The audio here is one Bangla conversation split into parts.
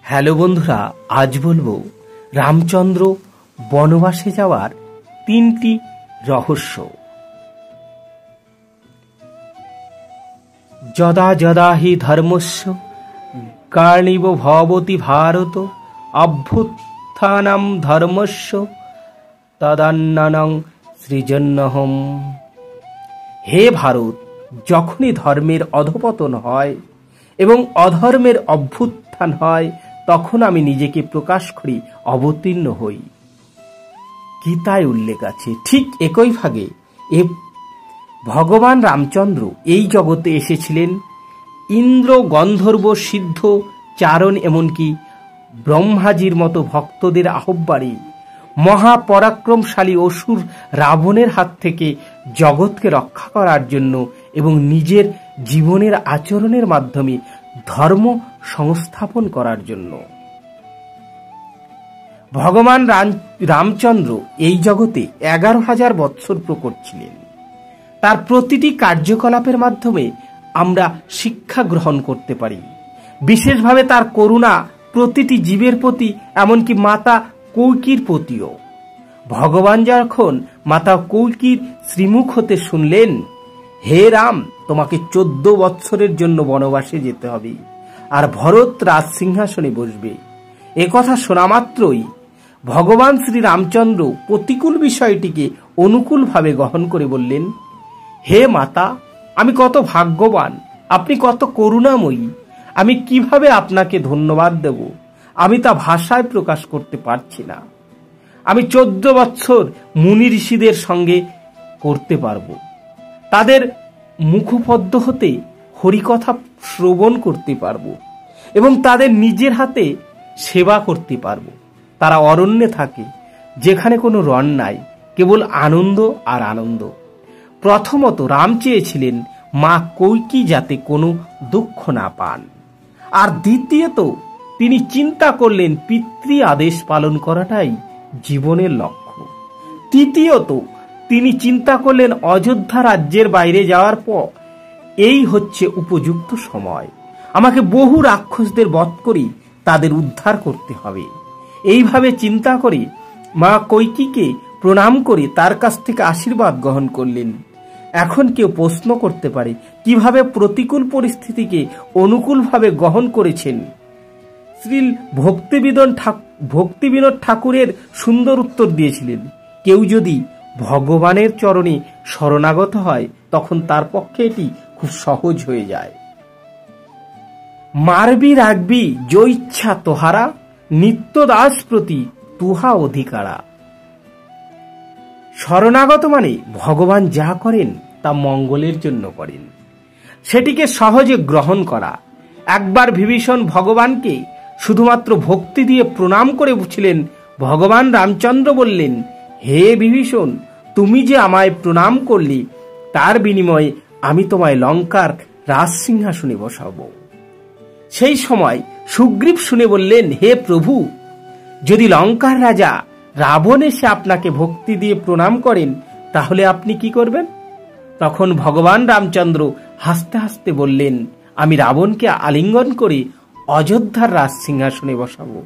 হ্যালো বন্ধুরা, আজ বলবো রামচন্দ্র বনবাসে যাওয়ার 3টি রহস্য। যদা যদা হি ধর্মস্য গ্লানিব ভবতি ভারত অভ্যুত্থানম ধর্মস্য তদান্নং সৃজন্যহম। হে ভারত, যখনই ধর্মের অধঃপতন হয় এবং অধর্মের অভ্যুত্থান হয়, তখন আমি নিজেকে প্রকাশ করি, অবতীর্ণ হই। গীতায় উল্লেখ আছে। ঠিক একই ভাগে ভগবান রামচন্দ্র এই জগতে এসেছিলেন ইন্দ্র, গন্ধর্ব, সিদ্ধ, চারণ, এমনকি ব্রহ্মাজির মতো ভক্তদের আহ্বানে মহাপরাক্রমশালী অসুর রাবণের হাত থেকে জগৎকে রক্ষা করার জন্য এবং নিজের জীবনের আচরণের মাধ্যমে ধর্ম সংস্থাপন করার জন্য। ভগবান রামচন্দ্র এই জগতে 11,000 বৎসর প্রকট ছিলেন। তার প্রতিটি কার্যকলাপের মাধ্যমে আমরা শিক্ষা গ্রহণ করতে পারি। বিশেষভাবে তার করুণা প্রতিটি জীবের প্রতি, এমনকি মাতা কৌকির প্রতিও। ভগবান যখন মাতা কৌকির শ্রীমুখ হতে শুনলেন, হে রাম, তোমাকে 14 বৎসরের জন্য বনবাসে যেতে হবে, আর ভরত রাজ সিংহাসনে বসবে, একথা শোনা মাত্রই ভগবান শ্রী রামচন্দ্র প্রতিকূল বিষয়টিকে অনুকূলভাবে গ্রহণ করে বললেন, হে মাতা, আমি কত ভাগ্যবান, আপনি কত করুণাময়ী, আমি কিভাবে আপনাকে ধন্যবাদ দেব, আমি তা ভাষায় প্রকাশ করতে পারছি না। আমি 14 বৎসর মুনি ঋষিদের সঙ্গে করতে পারবো, তাদের মুখপদ্ম হতে হরিকথা শ্রবণ করতে পারবো এবং তাদের নিজের হাতে সেবা করতে পারবো। তারা অরণ্যে থাকে, যেখানে কোনো রণ নাই, কেবল আনন্দ আর আনন্দ। প্রথমত রাম চেয়েছিলেন মা কৌকি যাতে কোনো দুঃখ না পান, আর দ্বিতীয়ত তিনি চিন্তা করলেন পিতৃ আদেশ পালন করাটাই জীবনের লক্ষ্য। তৃতীয়ত তিনি চিন্তা করলেন অযোধ্যা রাজ্যের বাইরে যাওয়ার পর এই হচ্ছে উপযুক্ত সময়, আমাকে বহু রাক্ষসদের বধ করে তাদের উদ্ধার করতে হবে। এইভাবে চিন্তা করে মা কৌকিকে প্রণাম করে তার কাছ থেকে আশীর্বাদ গ্রহণ করলেন। এখন কেউ প্রশ্ন করতে পারে, কিভাবে প্রতিকূল পরিস্থিতিকে অনুকূলভাবে গ্রহণ করেছেন? শ্রী ভক্তিবিনোদ ঠাকুরের সুন্দর উত্তর দিয়েছিলেন, কেউ যদি ভগবানের চরণে শরণাগত হয়, তখন তার পক্ষে এটি খুব সহজ হয়ে যায়। মারবি রাখবি যো ইচ্ছা তোহারা, নিত্য দাস প্রতি তুহা অধিকারা। শরণাগত মানে ভগবান যা করেন তা মঙ্গলের জন্য করেন, সেটিকে সহজে গ্রহণ করা। একবার বিভীষণ ভগবানকে শুধুমাত্র ভক্তি দিয়ে প্রণাম করে বুঝলেন। ভগবান রামচন্দ্র বললেন, হে বিভীষণ, তুমি যে আমায় প্রণাম করলে, তার বিনিময়ে আমি তোমায় লঙ্কার রাজ সিংহাসনে বসাবো। সেই সময় সুগ্রীব শুনে বললেন, হে প্রভু, যদি লঙ্কার রাজা রাবণ এসে আপনাকে ভক্তি দিয়ে প্রণাম করেন, তাহলে আপনি কি করবেন? তখন ভগবান রামচন্দ্র হাসতে হাসতে বললেন, আমি রাবণকে আলিঙ্গন করে অযোধ্যার রাজ সিংহাসনে বসাবো।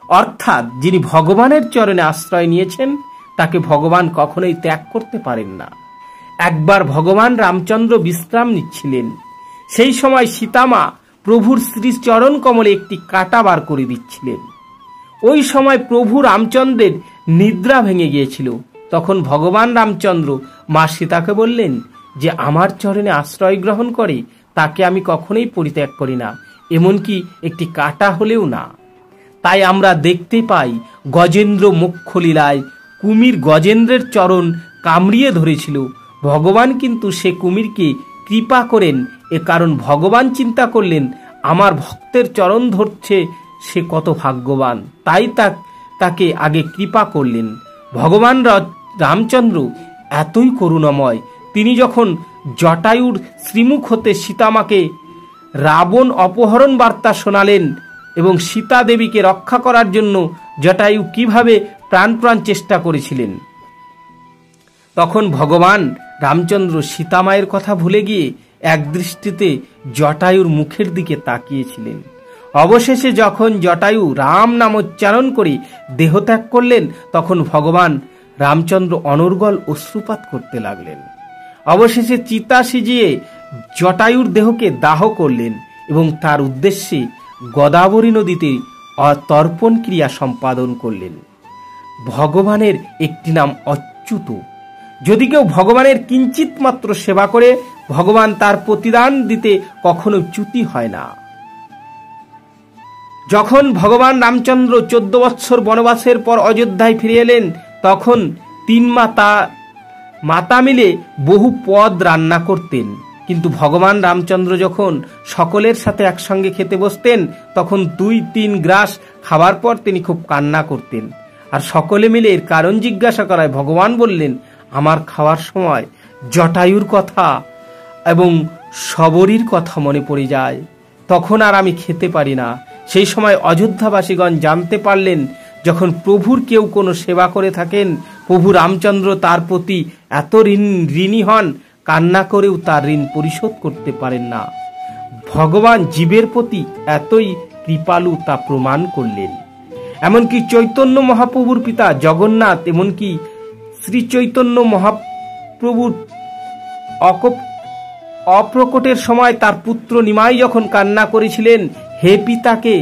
অর্থাৎ যিনি ভগবানের চরণে আশ্রয় নিয়েছেন, তাকে ভগবান কখনোই ত্যাগ করতে পারেন না। একবার ভগবান রামচন্দ্র বিশ্রাম নিচ্ছিলেন, সেই সময় সীতামা প্রভুর শ্রীচরণ কমলে একটি কাঁটা বার করে দিচ্ছিলেন। ওই সময় প্রভু রামচন্দ্রের নিদ্রা ভেঙে গিয়েছিল। তখন ভগবান রামচন্দ্র মা সীতাকে বললেন যে আমার চরণে আশ্রয় গ্রহণ করে তাকে আমি কখনোই পরিত্যাগ করি না, এমনকি একটি কাঁটা হলেও না। তাই আমরা দেখতে পাই গজেন্দ্র মোক্ষ লীলায় কুমির গজেন্দ্রের চরণ কামড়িয়ে ধরেছিল। ভগবান কিন্তু সে কুমিরকে কৃপা করেন, এ কারণ ভগবান চিন্তা করলেন আমার ভক্তের চরণ ধরছে, সে কত ভাগ্যবান, তাই তাকে আগে কৃপা করলেন। ভগবান রামচন্দ্র এতই করুণাময়, তিনি যখন জটায়ুর শ্রীমুখ হতে সীতামাকে রাবণ অপহরণ বার্তা শোনালেন এবং সীতা দেবীকে রক্ষা করার জন্য জটায়ু কিভাবে প্রাণ চেষ্টা করেছিলেন, তখন ভগবান রামচন্দ্র সীতামায়ের কথা ভুলে গিয়ে এক দৃষ্টিতে জটায়ুর মুখের দিকে তাকিয়েছিলেন। অবশেষে যখন জটায়ু রাম নাম উচ্চারণ করে দেহত্যাগ করলেন, তখন ভগবান রামচন্দ্র অনর্গল অশ্রুপাত করতে লাগলেন। অবশেষে চিতা সিজিয়ে জটায়ুর দেহকে দাহ করলেন এবং তার উদ্দেশ্যে গোদাবরী নদীতে তর্পণ ক্রিয়া সম্পাদন করলেন। ভগবানের একটি নাম অচ্যুত। যদি কেউ ভগবানের কিঞ্চিত মাত্র সেবা করে, ভগবান তার প্রতিদান দিতে কখনো চ্যুতি হয় না। যখন ভগবান রামচন্দ্র 14 বৎসর বনবাসের পর অযোধ্যায় ফিরে এলেন, তখন 3 মাতা মিলে বহু পদ রান্না করতেন। কিন্তু ভগবান রামচন্দ্র যখন সকলের সাথে একসঙ্গে খেতে বসতেন, তখন 2-3 গ্রাস খাবার পর তিনি খুব কান্না করতেন। আর সকলে মিলে এর কারণ জিজ্ঞাসা করায় ভগবান বললেন, আমার খাওয়ার সময় জটায়ুর কথা এবং শবরীর কথা মনে পড়ে যায়, তখন আর আমি খেতে পারি না। সেই সময় অযোধ্যাবাসীগণ জানতে পারলেন, যখন প্রভুর কেউ কোনো সেবা করে থাকেন, প্রভু রামচন্দ্র তার প্রতি এত ঋণী হন, কান্না করেও তার ঋণ পরিশোধ করতে পারেন না। ভগবান জীবের প্রতি এতই কৃপালু তা প্রমাণ করলেন। এমনকি চৈতন্য মহাপ্রভুর পিতা জগন্নাথ, এমনকি শ্রী চৈতন্য মহাপ্রভুর অপ্রকটের সময় তার পুত্র নিমাই যখন কান্না করেছিলেন, হে পিতাকে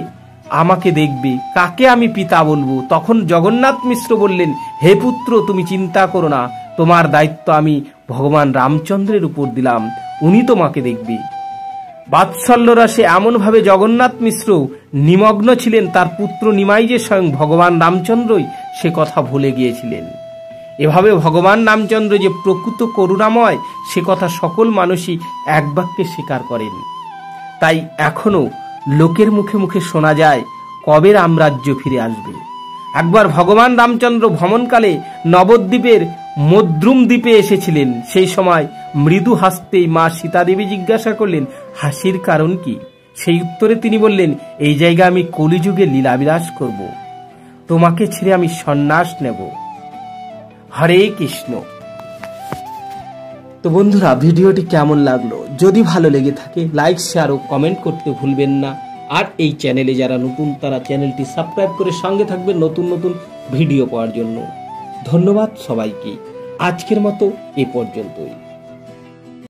আমাকে দেখবে, কাকে আমি পিতা বলবো? তখন জগন্নাথ মিশ্র বললেন, হে পুত্র, তুমি চিন্তা করো না, তোমার দায়িত্ব আমি ভগবান রামচন্দ্রের উপর দিলাম, উনি তোমাকে দেখবে। বাৎসল্য রসে এমনভাবে জগন্নাথ মিশ্র নিমগ্ন ছিলেন, তার পুত্র নিমাই যে স্বয়ং ভগবান রামচন্দ্রই, সে কথা ভুলে গিয়েছিলেন। এভাবে ভগবান রামচন্দ্র যে প্রকৃত করুণাময়, সে কথা সকল মানুষই এক বাক্যে স্বীকার করেন। তাই এখনো লোকের মুখে মুখে শোনা যায়, কবে রামরাজ্য ফিরে আসবে। একবার ভগবান রামচন্দ্র ভ্রমণকালে নবদ্বীপের মদ্রুম দ্বীপে এসেছিলেন। সেই সময় মৃদু হাসতেই মা সীতাদেবী জিজ্ঞাসা করলেন, হাসির কারণ কি? সেই উত্তরে তিনি বললেন, এই জায়গা আমি কলিযুগে লীলাবিলাস করব, তোমাকে ছেড়ে আমি সন্ন্যাস নেব। হরে কৃষ্ণ। তো বন্ধুরা, ভিডিওটি কেমন লাগলো? যদি ভালো লেগে থাকে লাইক, শেয়ার ও কমেন্ট করতে ভুলবেন না। আর এই চ্যানেলে যারা নতুন, তারা চ্যানেলটি সাবস্ক্রাইব করে সঙ্গে থাকবেন নতুন নতুন ভিডিও পাওয়ার জন্য। ধন্যবাদ সবাইকে। আজকের মতো এ পর্যন্তই।